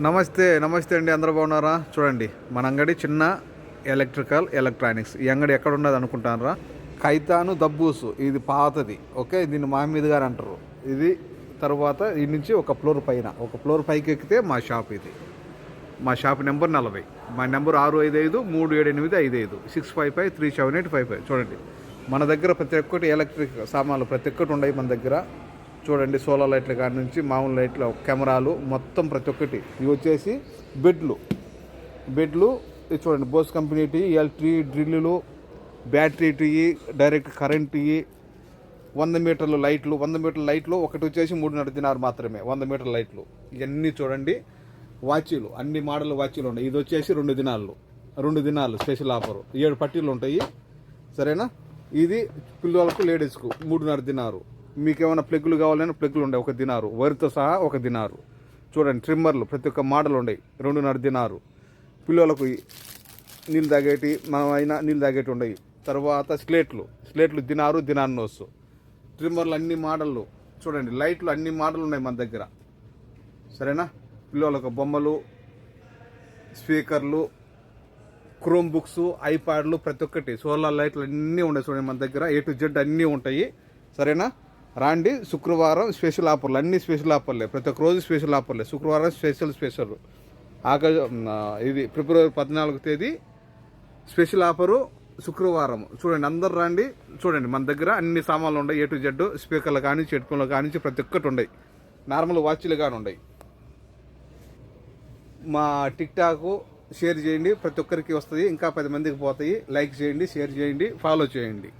నమస్తే నమస్తే అండి, అందరూ బాగున్నారా? చూడండి, మన అంగడి చిన్న ఎలక్ట్రికల్ ఎలక్ట్రానిక్స్. ఈ అంగడి ఎక్కడ ఉండదు అనుకుంటారా? ఖైతాను దబ్బూసు, ఇది పాతది. ఓకే, దీన్ని మహమ్మద్ గారు అంటారు. ఇది తర్వాత ఈ నుంచి ఒక ఫ్లోర్ పైకి ఎక్కితే మా షాప్. ఇది మా షాప్ నెంబర్ 40. మా నెంబర్ 65537855 6553785. చూడండి, మన దగ్గర ప్రతి ఒక్కటి ఎలక్ట్రిక్ సామాన్లు ప్రతి ఒక్కటి ఉన్నాయి మన దగ్గర. చూడండి, సోలార్ లైట్ల కాడి నుంచి మామూలు లైట్లు, కెమెరాలు మొత్తం ప్రతి ఒక్కటి. ఇవి వచ్చేసి బెడ్లు ఇది చూడండి, బోస్ కంపెనీ టీ, ఎల్టీ డ్రిల్లులు, బ్యాటరీ టీ, డైరెక్ట్ కరెంట్ టీ, 100 మీటర్ల లైట్లు ఒకటి వచ్చేసి 3.5 దినారు మాత్రమే. 100 మీటర్ల లైట్లు ఇవన్నీ చూడండి. వాచీలు, అన్ని మోడల్ వాచీలు ఉన్నాయి. ఇది వచ్చేసి 2 దినాలు స్పెషల్ ఆఫరు. 7 పట్టీలు ఉంటాయి, సరేనా? ఇది పిల్లలకు లేడీస్కు 3.5 దినారు. మీకు ఏమైనా ప్లగ్గులు కావాలన్నా ప్లగ్గులు ఉన్నాయి 1 దినారు, వరితో సహా 1 దినారు. చూడండి, ట్రిమ్మర్లు ప్రతి ఒక్క మోడల్ ఉన్నాయి 2.5 దినారు. పిల్లలకు నీళ్ళు తాగేటి, మనమైనా నీళ్ళు తాగేటి ఉన్నాయి. తర్వాత స్లేట్లు దినార్నోసు. ట్రిమ్మర్లు అన్ని మోడళ్ళు చూడండి. లైట్లు అన్ని మోడల్ ఉన్నాయి మన దగ్గర, సరేనా? పిల్లలకు బొమ్మలు, స్పీకర్లు, క్రోమ్ బుక్స్, ఐప్యాడ్లు ప్రతి ఒక్కటి, సోలార్ లైట్లు అన్నీ ఉన్నాయి చూడండి మన దగ్గర. A to Z అన్నీ ఉంటాయి, సరేనా? రాండి. శుక్రవారం స్పెషల్ ఆఫర్లు, అన్ని స్పెషల్ ఆఫర్లే. ప్రతి ఒక్క రోజు స్పెషల్ ఆఫర్లే. శుక్రవారం స్పెషల్ ఇది ఫిబ్రవరి 14వ తేదీ స్పెషల్ ఆఫరు శుక్రవారం. చూడండి, అందరు రండి. చూడండి, మన దగ్గర అన్ని సామాన్లు ఉన్నాయి. A to Z స్పీకర్లు కానీ, హెడ్ఫోన్లు కానీ ప్రతి ఒక్కటి ఉన్నాయి. నార్మల్ వాచ్లు కానీ ఉన్నాయి. మా టిక్టాక్ షేర్ చేయండి, ప్రతి ఒక్కరికి వస్తుంది, ఇంకా 10 మందికి పోతాయి. లైక్ చేయండి, షేర్ చేయండి, ఫాలో చేయండి.